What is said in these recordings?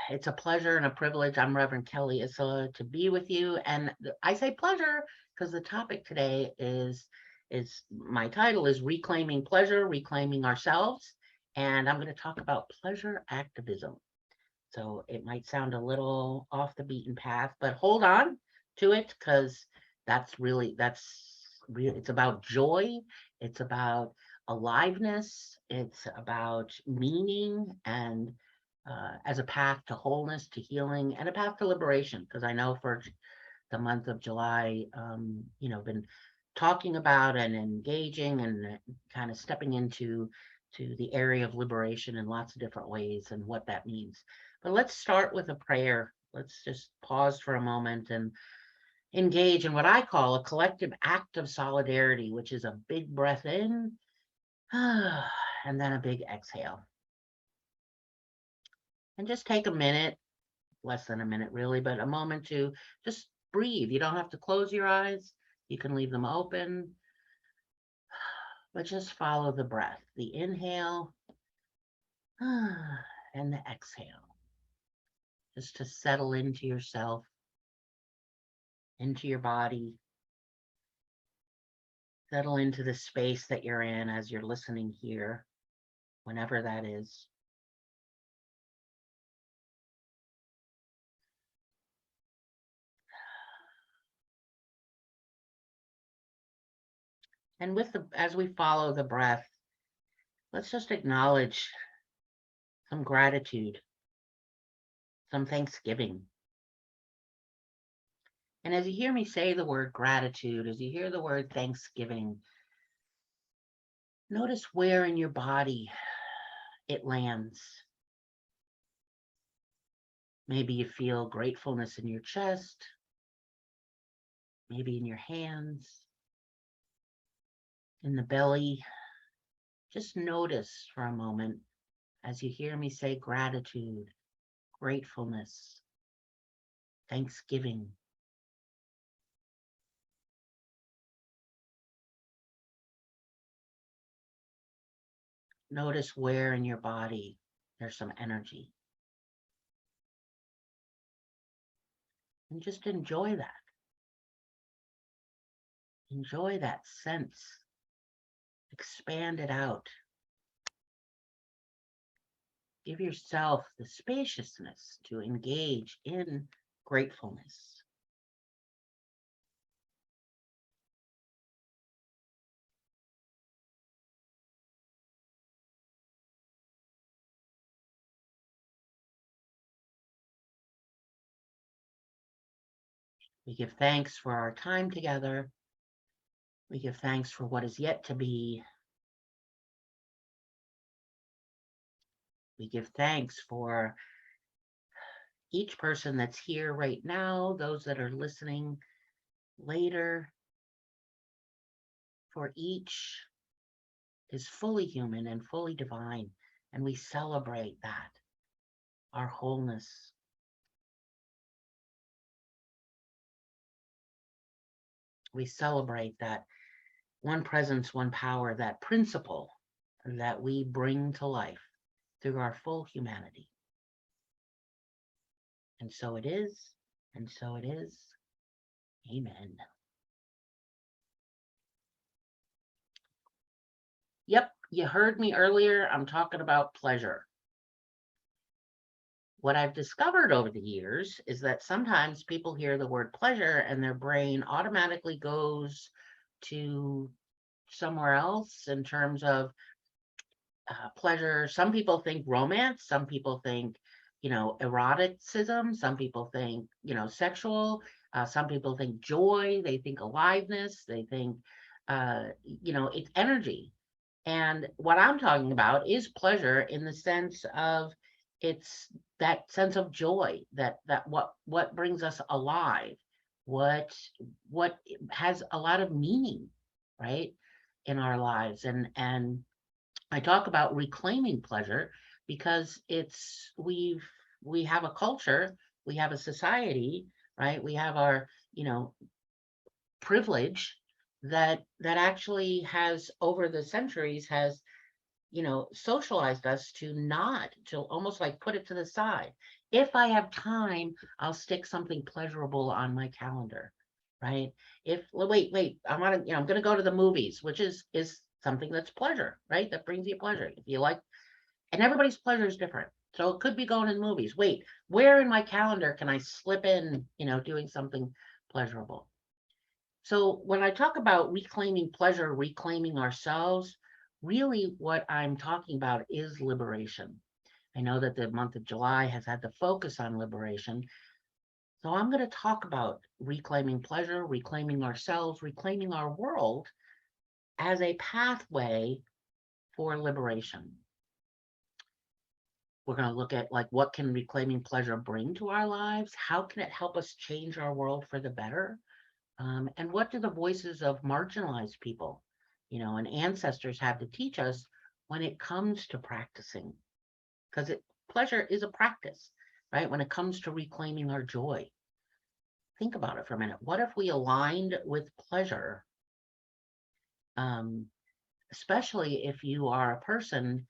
It's a pleasure and a privilege. I'm Reverend Kelly Isola to be with you. And I say pleasure because the topic today is my title is Reclaiming Pleasure, Reclaiming Ourselves. And I'm going to talk about pleasure activism. So it might sound a little off the beaten path, but hold on to it because it's about joy, it's about aliveness, it's about meaning, and as a path to wholeness, to healing, and a path to liberation. Because I know for the month of July, been talking about and engaging and kind of stepping into the area of liberation in lots of different ways and what that means. But let's start with a prayer. Let's just pause for a moment and engage in what I call a collective act of solidarity, which is a big breath in and then a big exhale. And just take a minute, less than a minute really, but a moment to just breathe. You don't have to close your eyes. You can leave them open, but just follow the breath, the inhale and the exhale, just to settle into yourself, into your body, settle into the space that you're in as you're listening here, whenever that is. And as we follow the breath, let's just acknowledge some gratitude, some thanksgiving. And as you hear me say the word gratitude, as you hear the word thanksgiving, notice where in your body it lands. Maybe you feel gratefulness in your chest, maybe in your hands, in the belly. Just notice for a moment as you hear me say gratitude, gratefulness, thanksgiving. Notice where in your body there's some energy. And just enjoy that. Enjoy that sense. Expand it out. Give yourself the spaciousness to engage in gratefulness. We give thanks for our time together. We give thanks for what is yet to be. We give thanks for each person that's here right now, those that are listening later. For each is fully human and fully divine, and we celebrate that, our wholeness. We celebrate that one presence, one power, that principle that we bring to life through our full humanity. And so it is, and so it is. Amen. Yep, you heard me earlier. I'm talking about pleasure. What I've discovered over the years is that sometimes people hear the word pleasure and their brain automatically goes to somewhere else in terms of pleasure. Some people think romance, some people think, eroticism, some people think, some people think joy, they think aliveness, they think, it's energy. And what I'm talking about is pleasure in the sense of it's that sense of joy that what brings us alive, what has a lot of meaning, right, in our lives. And I talk about reclaiming pleasure because we have a culture, we have a society, right? We have our, privilege that actually has over the centuries has socialized us to not, to almost like put it to the side. If I have time, I'll stick something pleasurable on my calendar, right? If well, wait, I'm gonna go to the movies, which is something that's pleasure, right? That brings you pleasure. If you like, and everybody's pleasure is different. So it could be going to the movies. Wait, where in my calendar can I slip in, doing something pleasurable? So when I talk about reclaiming pleasure, reclaiming ourselves, really what I'm talking about is liberation. I know that the month of July has had the focus on liberation. So I'm going to talk about reclaiming pleasure, reclaiming ourselves, reclaiming our world as a pathway for liberation. We're going to look at like what can reclaiming pleasure bring to our lives? How can it help us change our world for the better? And what do the voices of marginalized people, and ancestors have to teach us when it comes to practicing? Because pleasure is a practice, right? When it comes to reclaiming our joy, think about it for a minute. What if we aligned with pleasure, um, especially if you are a person,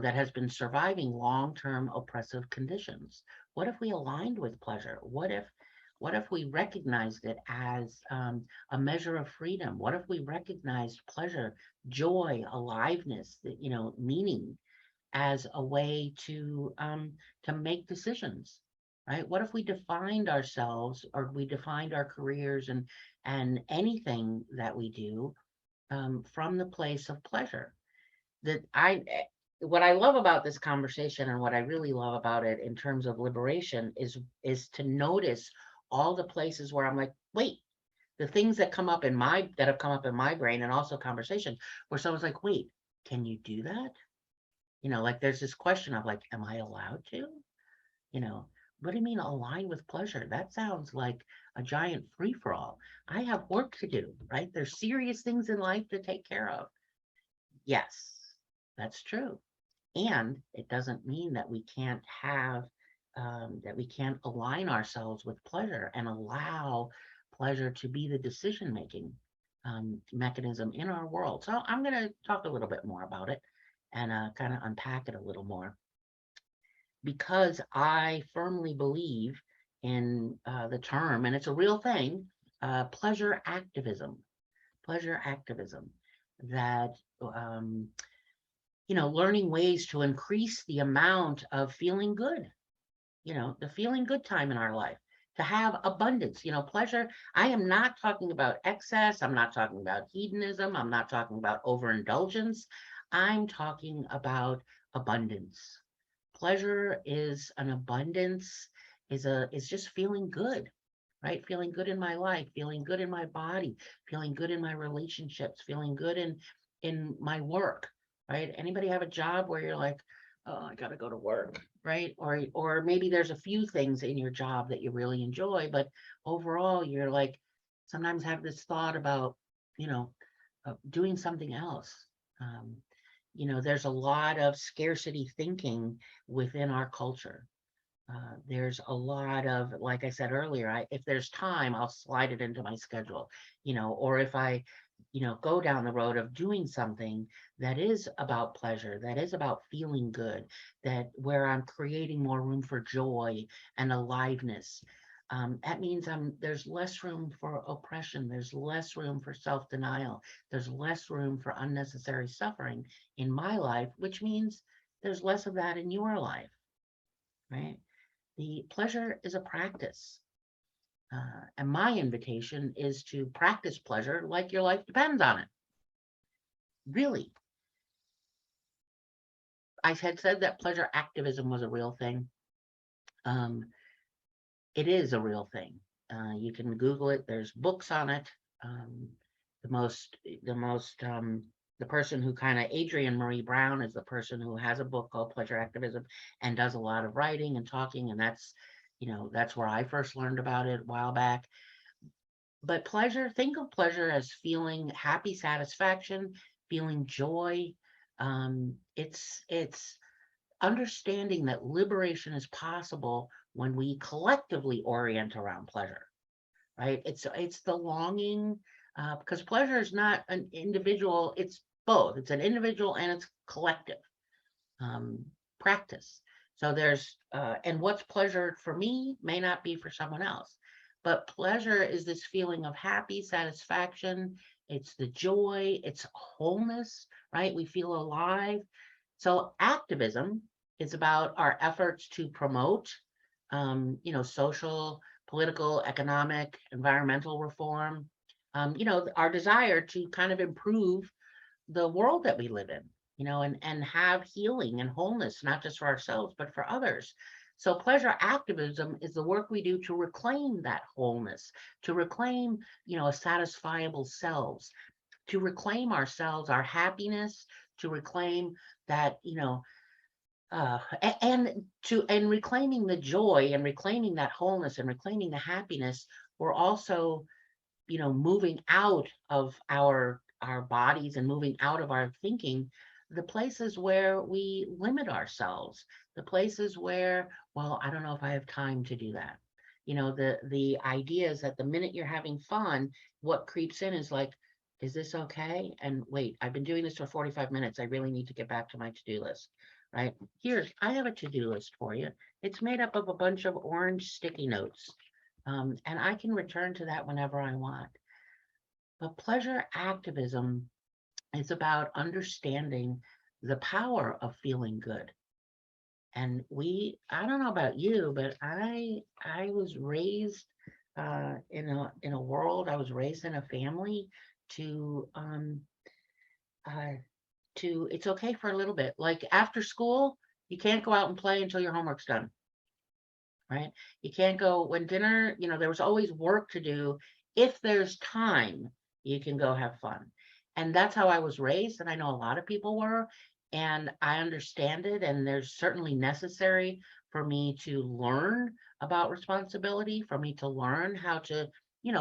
that has been surviving long-term oppressive conditions? What if we aligned with pleasure? What if we recognized it as a measure of freedom? What if we recognized pleasure, joy, aliveness, meaning as a way to make decisions, right? What if we defined ourselves, or we defined our careers and anything that we do from the place of pleasure? That what I love about this conversation, and what I really love about it in terms of liberation, is to notice all the places where I'm like, wait, the things that have come up in my brain, and also conversation where someone's like, wait, can you do that? Like there's this question of like, am I allowed to? You know, what do you mean align with pleasure? That sounds like a giant free for all. I have work to do, right? There's serious things in life to take care of. Yes, that's true. And it doesn't mean that we can't that we can't align ourselves with pleasure and allow pleasure to be the decision making mechanism in our world. So I'm going to talk a little bit more about it and kind of unpack it a little more, because I firmly believe in the term, and it's a real thing, pleasure activism. Pleasure activism. That learning ways to increase the amount of feeling good, the feeling good time in our life, to have abundance, pleasure. I am not talking about excess. I'm not talking about hedonism. I'm not talking about overindulgence. I'm talking about abundance. Pleasure is an abundance, is just feeling good, right? Feeling good in my life, feeling good in my body, feeling good in my relationships, feeling good in my work, right? Anybody have a job where you're like, oh, I got to go to work, right? Or maybe there's a few things in your job that you really enjoy, but overall you're like, sometimes have this thought about, doing something else. Um, there's a lot of scarcity thinking within our culture. There's a lot of, like I said earlier, if there's time, I'll slide it into my schedule, or if I, go down the road of doing something that is about pleasure, that is about feeling good, that where I'm creating more room for joy and aliveness. That means there's less room for oppression. There's less room for self-denial. There's less room for unnecessary suffering in my life, which means there's less of that in your life, right? The pleasure is a practice. And my invitation is to practice pleasure like your life depends on it. Really. I had said that pleasure activism was a real thing. It is a real thing. You can Google it. There's books on it. Um, the person who kind of, Adrienne Marie Brown is the person who has a book called Pleasure Activism and does a lot of writing and talking. And that's where I first learned about it a while back. But pleasure, think of pleasure as feeling happy satisfaction, feeling joy. It's understanding that liberation is possible when we collectively orient around pleasure, right? It's the longing, because pleasure is not an individual, it's both. It's an individual and it's collective um, practice. So and what's pleasure for me may not be for someone else. But pleasure is this feeling of happy satisfaction. It's the joy, it's wholeness, right? We feel alive. So activism is about our efforts to promote, social, political, economic, environmental reform. Our desire to kind of improve the world that we live in, and have healing and wholeness, not just for ourselves, but for others. So pleasure activism is the work we do to reclaim that wholeness, to reclaim, a satisfiable selves, to reclaim ourselves, our happiness, to reclaim that, and reclaiming the joy and reclaiming that wholeness and reclaiming the happiness. We're also moving out of our bodies and moving out of our thinking, the places where we limit ourselves, the places where, well, I don't know if I have time to do that. The idea is that the minute you're having fun, what creeps in is like, is this okay? And wait, I've been doing this for 45 minutes. I really need to get back to my to-do list, right? I have a to-do list for you. It's made up of a bunch of orange sticky notes. And I can return to that whenever I want. But pleasure activism is about understanding the power of feeling good. And I don't know about you, but I was raised in a world. I was raised in a family to uh, it's okay for a little bit. Like after school, you can't go out and play until your homework's done, right? You can't go when dinner, there was always work to do. If there's time, you can go have fun. And that's how I was raised. And I know a lot of people were. And I understand it. And there's certainly necessary for me to learn about responsibility, for me to learn how to,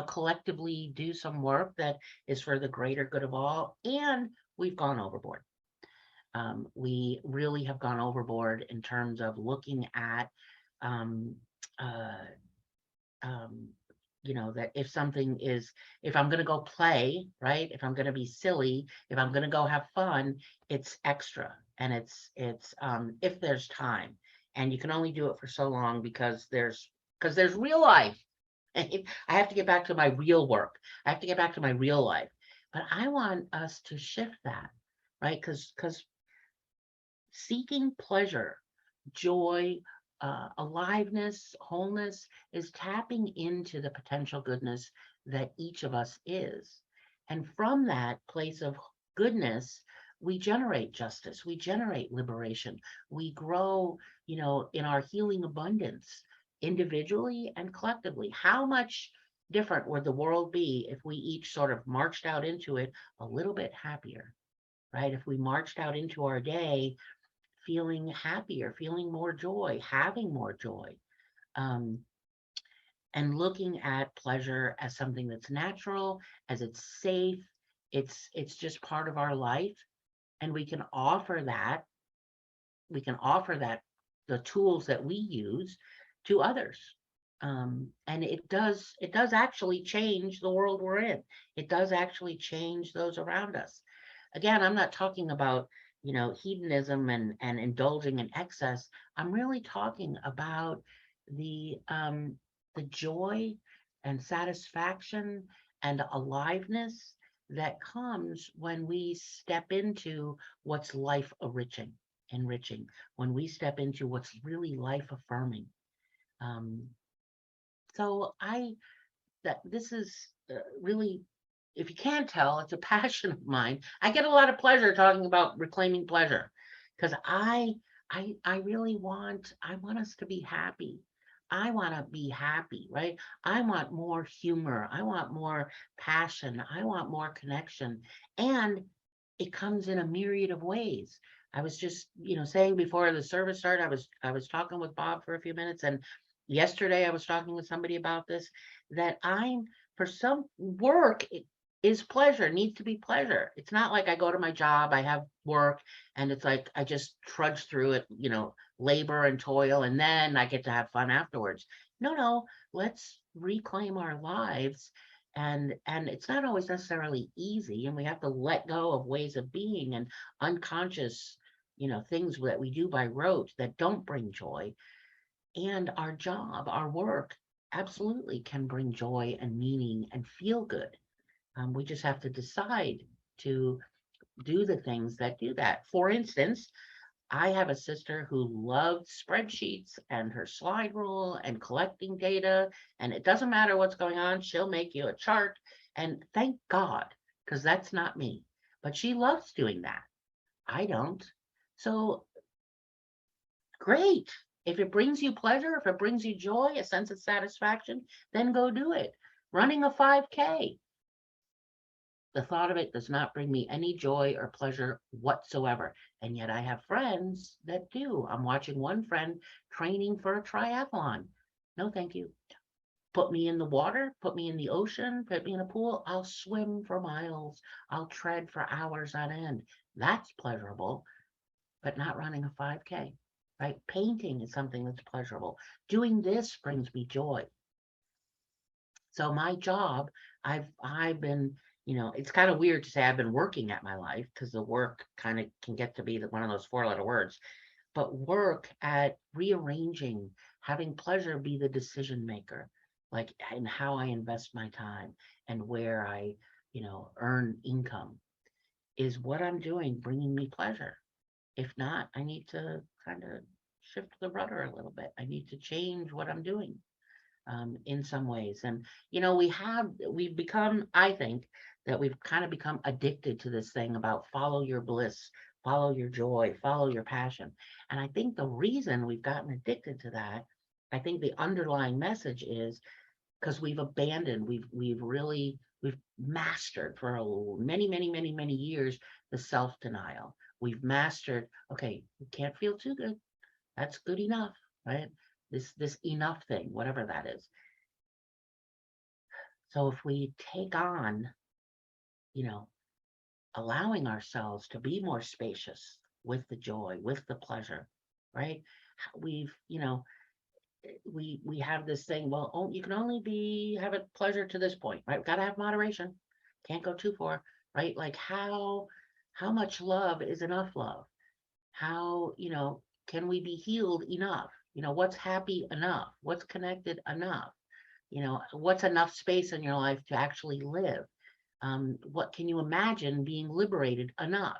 collectively do some work that is for the greater good of all. And we've gone overboard. We really have gone overboard in terms of looking at um, uh, um, that if I'm going to go play, right? If I'm going to be silly, if I'm going to go have fun, it's extra. And it's if there's time, and you can only do it for so long because there's real life. I have to get back to my real work. I have to get back to my real life. But I want us to shift that, right? Because seeking pleasure, joy, aliveness, wholeness is tapping into the potential goodness that each of us is. And from that place of goodness, we generate justice, we generate liberation, we grow, in our healing abundance, individually and collectively. How much different would the world be if we each sort of marched out into it a little bit happier, right? If we marched out into our day feeling happier, feeling more joy, having more joy, um, and looking at pleasure as something that's natural, as it's safe, it's just part of our life, and we can offer that the tools that we use to others. And it does actually change the world we're in. It does actually change those around us. Again, I'm not talking about, hedonism and indulging in excess. I'm really talking about the joy and satisfaction and aliveness that comes when we step into what's life enriching, when we step into what's really life affirming. Um, so that this is really, if you can't tell, it's a passion of mine. I get a lot of pleasure talking about reclaiming pleasure because I want us to be happy. I want to be happy, right? I want more humor. I want more passion. I want more connection. And it comes in a myriad of ways. I was just, saying before the service started, I was talking with Bob for a few minutes, and yesterday I was talking with somebody about this, that for some work is pleasure, needs to be pleasure. It's not like I go to my job, I have work, and it's like I just trudge through it, labor and toil, and then I get to have fun afterwards. No, let's reclaim our lives And it's not always necessarily easy, and we have to let go of ways of being and unconscious, things that we do by rote that don't bring joy. And our job, our work, absolutely can bring joy and meaning and feel good. We just have to decide to do the things that do that. For instance, I have a sister who loves spreadsheets and her slide rule and collecting data. And it doesn't matter what's going on, she'll make you a chart. And thank God, because that's not me. But she loves doing that. I don't. So great. If it brings you pleasure, if it brings you joy, a sense of satisfaction, then go do it. Running a 5K, the thought of it does not bring me any joy or pleasure whatsoever. And yet I have friends that do. I'm watching one friend training for a triathlon. No, thank you. Put me in the water, put me in the ocean, put me in a pool. I'll swim for miles. I'll tread for hours on end. That's pleasurable, but not running a 5K, right? Painting is something that's pleasurable. Doing this brings me joy. So my job, I've been, it's kind of weird to say I've been working at my life because the work kind of can get to be one of those four-letter words, but work at rearranging, having pleasure be the decision maker, like in how I invest my time and where I, earn income is what I'm doing, bringing me pleasure. If not, I need to kind of shift the rudder a little bit. I need to change what I'm doing in some ways. And, we've become, I think, that we've kind of become addicted to this thing about follow your bliss, follow your joy, follow your passion. And I think the reason we've gotten addicted to that, I think the underlying message is because we've abandoned, we've mastered for many, many, many, many years the self-denial. We've mastered, okay, we can't feel too good. That's good enough, right? This enough thing, whatever that is. So if we take on, you know, allowing ourselves to be more spacious with the joy, with the pleasure, right? We've, we have this thing, well, oh, you can only have a pleasure to this point, right? We've got to have moderation. Can't go too far, right? Like how much love is enough love? How, can we be healed enough? What's happy enough? What's connected enough? What's enough space in your life to actually live? What can you imagine being liberated enough?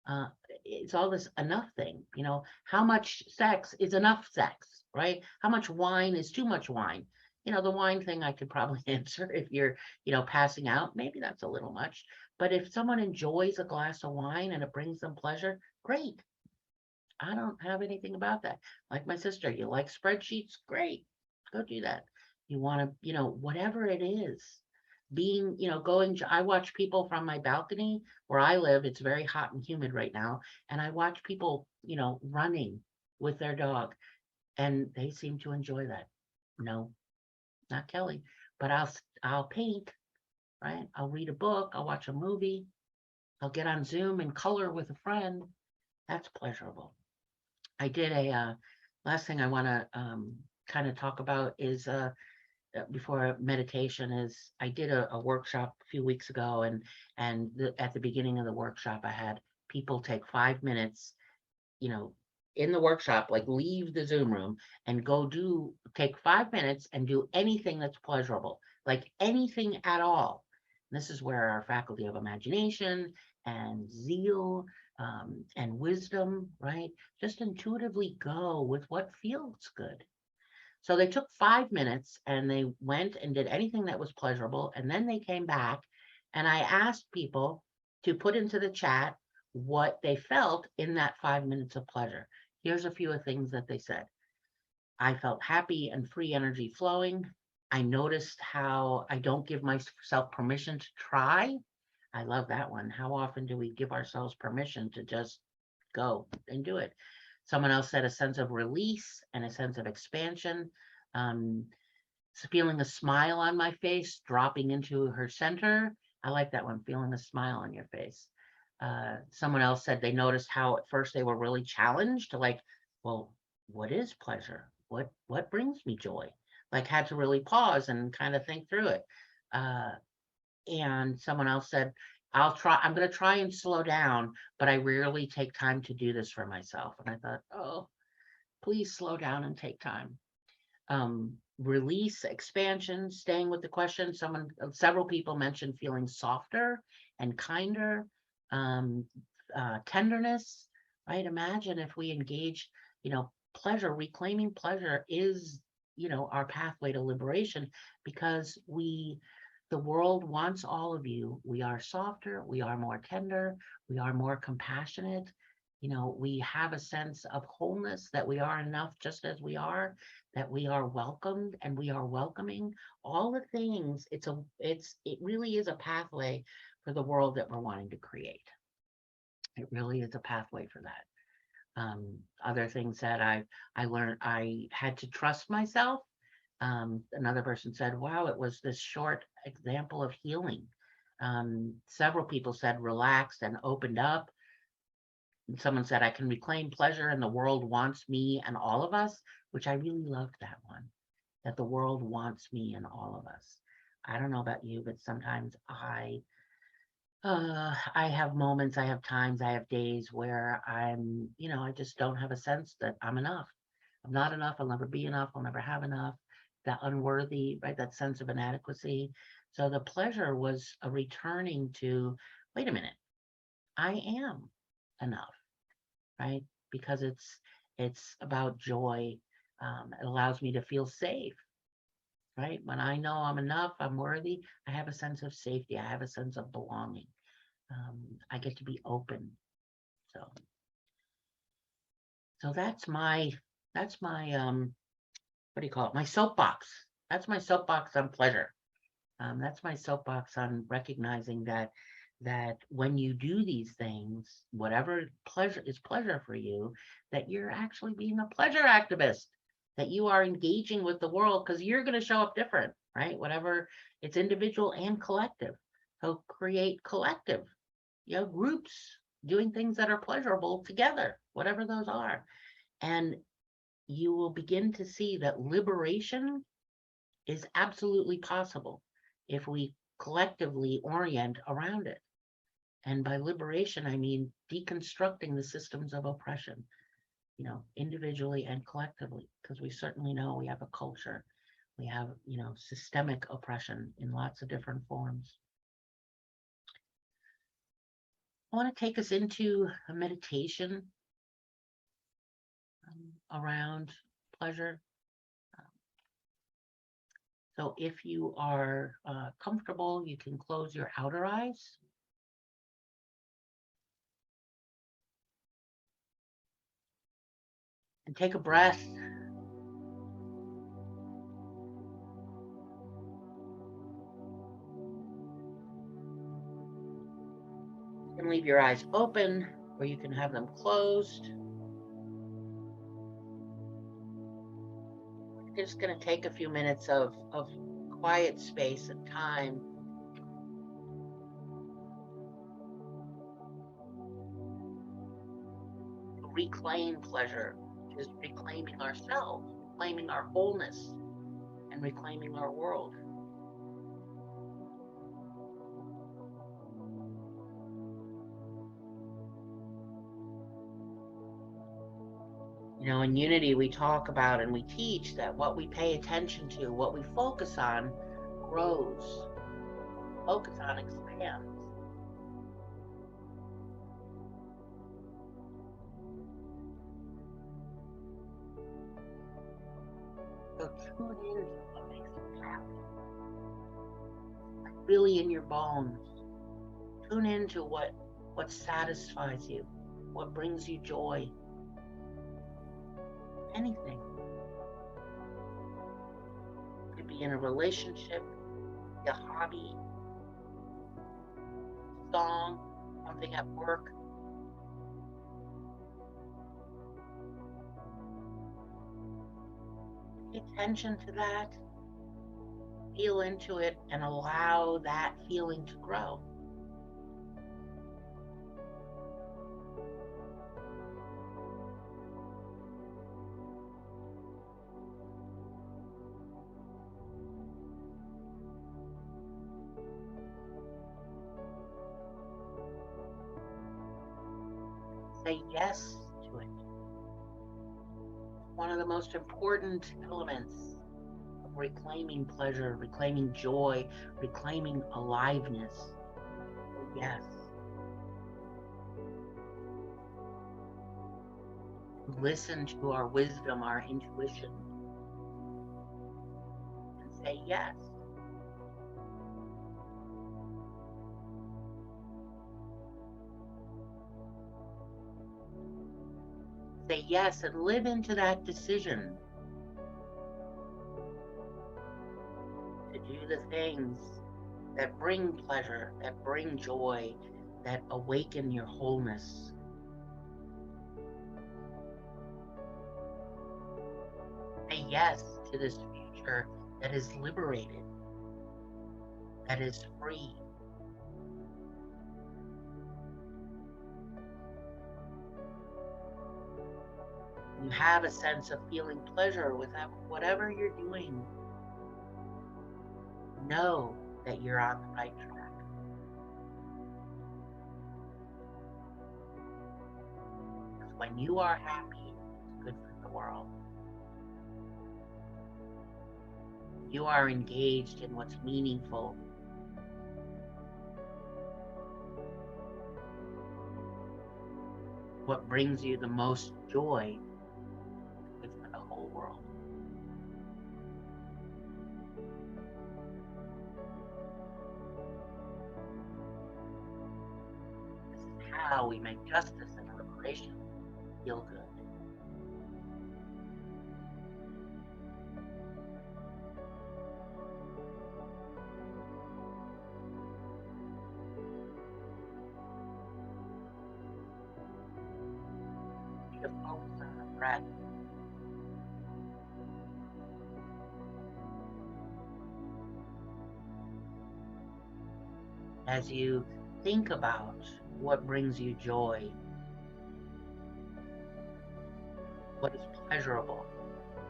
Uh, it's all this enough thing, how much sex is enough sex, right? How much wine is too much wine? The wine thing I could probably answer if you're, passing out, maybe that's a little much. But if someone enjoys a glass of wine and it brings them pleasure, great. I don't have anything about that. Like my sister, you like spreadsheets? Great. Go do that. You want to, whatever it is, being, I watch people from my balcony where I live. It's very hot and humid right now. And I watch people, running with their dog and they seem to enjoy that. No, not Kelly, but I'll paint, right? I'll read a book. I'll watch a movie. I'll get on Zoom and color with a friend. That's pleasurable. I did last thing I want to kind of talk about is before meditation is I did a workshop a few weeks ago, and at the beginning of the workshop I had people take 5 minutes, you know, in the workshop, like leave the Zoom room and take 5 minutes and do anything that's pleasurable, like anything at all. And this is where our faculty of imagination and zeal and wisdom, right? Just intuitively go with what feels good. So they took 5 minutes and they went and did anything that was pleasurable. And then they came back and I asked people to put into the chat what they felt in that 5 minutes of pleasure. Here's a few of things that they said. I felt happy and free energy flowing. I noticed how I don't give myself permission to try. I love that one. How often do we give ourselves permission to just go and do it? Someone else said a sense of release and a sense of expansion. Um, Feeling a smile on my face, dropping into her center. I like that one, feeling a smile on your face. Someone else said they noticed how at first they were really challenged to like, well, what is pleasure? What brings me joy? Like had to really pause and kind of think through it. Uh, and someone else said, I'm going to try and slow down, but I rarely take time to do this for myself. And I thought, oh, please slow down and take time. Release, expansion, staying with the question. Several people mentioned feeling softer and kinder, um, tenderness, right? Imagine if we engage, pleasure, reclaiming pleasure is, our pathway to liberation, because the world wants all of you. We are softer, we are more tender, we are more compassionate. We have a sense of wholeness, that we are enough just as we are, that we are welcomed and we are welcoming. All the things, it really is a pathway for the world that we're wanting to create. It really is a pathway for that. Other things that I learned, I had to trust myself. Another person said, wow, it was this short example of healing. Several people said relaxed and opened up. And someone said, I can reclaim pleasure and the world wants me and all of us, which I really loved that one, that the world wants me and all of us. I don't know about you, but sometimes I have moments, I have times, I have days where I just don't have a sense that I'm enough. I'm not enough. I'll never be enough. I'll never have enough. That unworthy, right? That sense of inadequacy. So the pleasure was a returning to, wait a minute, I am enough, right? Because it's about joy. It allows me to feel safe, right? When I know I'm enough, I'm worthy, I have a sense of safety. I have a sense of belonging. I get to be open. So that's my what do you call it? My soapbox. That's my soapbox on pleasure. That's my soapbox on recognizing that when you do these things, whatever pleasure is pleasure for you, that you're actually being a pleasure activist, that you are engaging with the world, because you're going to show up different, right? Whatever, it's individual and collective. So create collective, groups doing things that are pleasurable together, whatever those are. And you will begin to see that liberation is absolutely possible if we collectively orient around it. And by liberation, I mean deconstructing the systems of oppression, individually and collectively, because we certainly know we have a culture, we have, systemic oppression in lots of different forms. I want to take us into a meditation around pleasure. So if you are comfortable, you can close your outer eyes. And take a breath. You can leave your eyes open, or you can have them closed. We're just going to take a few minutes of quiet space and time. Reclaim pleasure, which is reclaiming ourselves, reclaiming our wholeness, and reclaiming our world. In Unity, we talk about and we teach that what we pay attention to, what we focus on, grows. Focus on expands. So tune in to what makes you happy, like really in your bones. Tune in to what satisfies you, what brings you joy. Anything. It could be in a relationship, a hobby, song, something at work. Pay attention to that, feel into it, and allow that feeling to grow. Say yes to it. One of the most important elements of reclaiming pleasure, reclaiming joy, reclaiming aliveness. Yes. Listen to our wisdom, our intuition, and say yes. Say yes and live into that decision to do the things that bring pleasure, that bring joy, that awaken your wholeness. Say yes to this future that is liberated, that is free. You have a sense of feeling pleasure without whatever you're doing. Know that you're on the right track. Because when you are happy, it's good for the world. You are engaged in what's meaningful. What brings you the most joy, good for the whole world. This is how we make justice and liberation feel good. You focus on the breath. As you think about what brings you joy, what is pleasurable,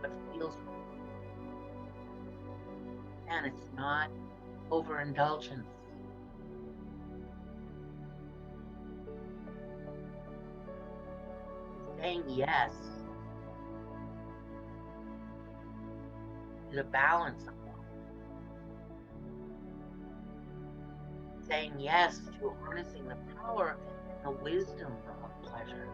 what feels good. And it's not overindulgence. It's saying yes to the balance of life. Saying yes to harnessing the power and the wisdom of pleasure,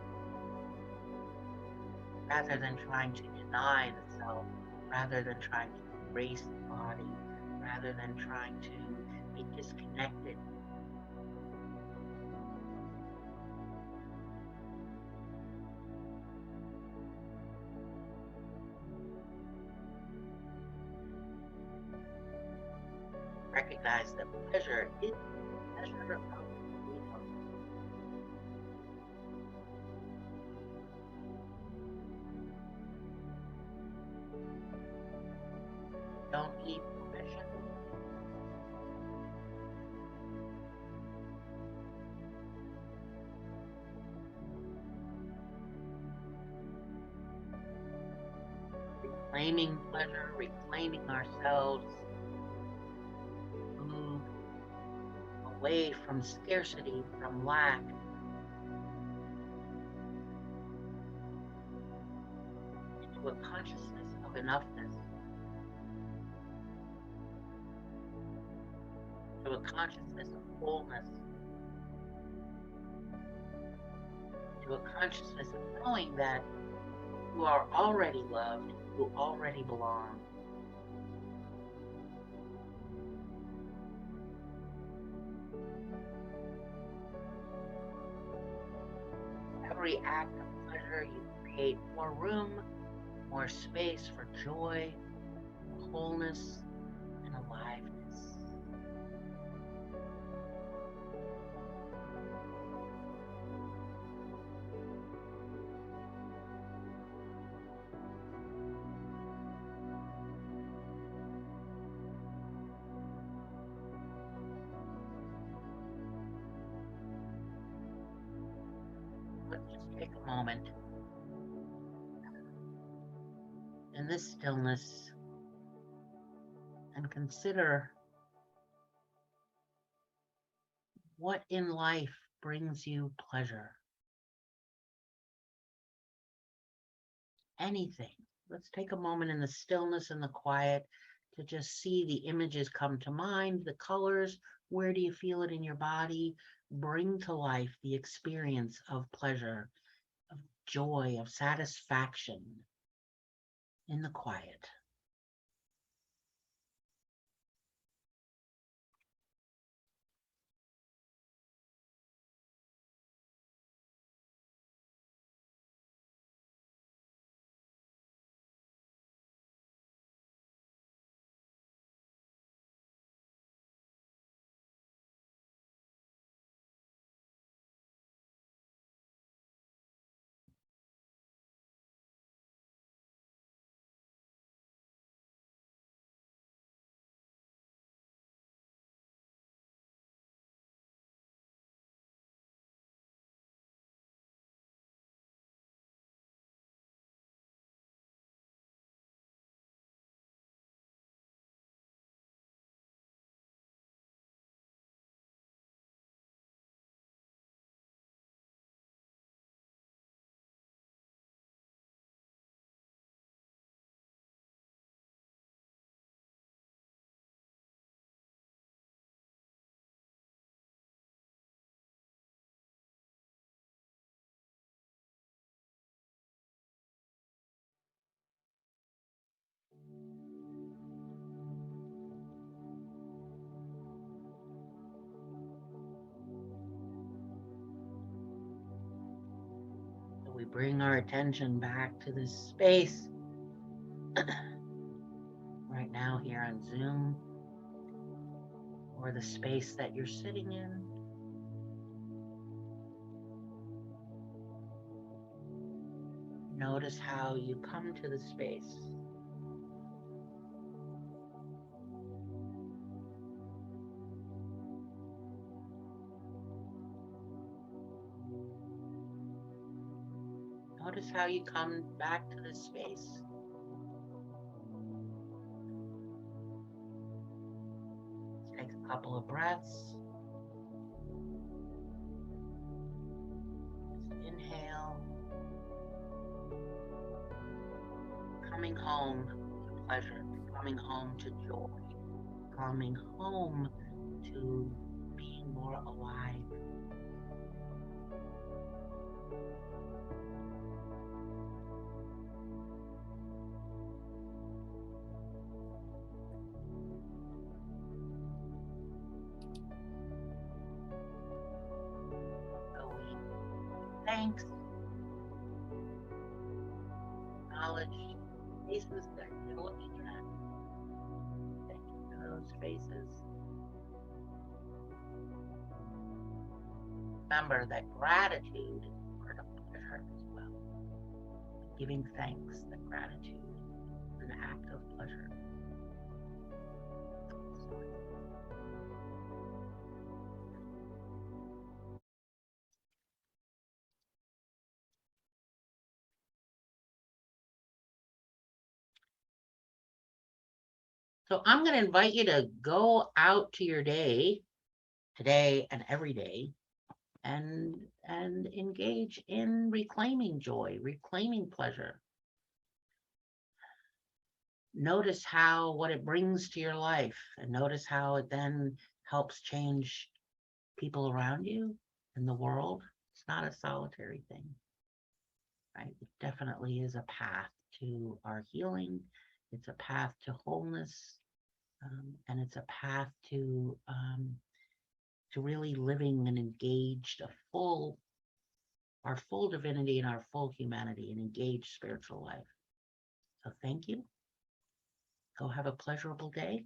rather than trying to deny the self, rather than trying to erase the body, rather than trying to be disconnected. Recognize that pleasure is a measure of freedom. Don't need permission. Reclaiming pleasure, reclaiming ourselves, move away from scarcity, from lack, into a consciousness of enoughness, to a consciousness of wholeness, to a consciousness of knowing that you are already loved, you already belong. Every act of pleasure, you create more room, more space for joy, wholeness, and aliveness. Let's just take a moment in this stillness and consider what in life brings you pleasure. anything. Let's take a moment in the stillness and the quiet to just see the images come to mind, the colors. Where do you feel it in your body? Bring to life the experience of pleasure, of joy, of satisfaction in the quiet. So we bring our attention back to this space right now here on Zoom, or the space that you're sitting in. Notice how you come to the space. Notice how you come back to this space. Take a couple of breaths. Just inhale. Coming home to pleasure, coming home to joy, coming home to being more alive. So we thanks, acknowledge spaces that you're looking at. Thank you for those spaces. Remember that gratitude is part of pleasure as well. Giving thanks, that gratitude is an act of pleasure. So I'm going to invite you to go out to your day, today and every day, and engage in reclaiming joy, reclaiming pleasure. Notice how what it brings to your life, and notice how it then helps change people around you and the world. It's not a solitary thing, right? It definitely is a path to our healing. It's a path to wholeness, and it's a path to really living an engaged, our full divinity and our full humanity, an engaged spiritual life. So thank you. Go have a pleasurable day.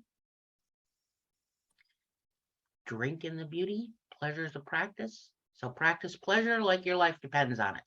Drink in the beauty. Pleasure is a practice. So practice pleasure like your life depends on it.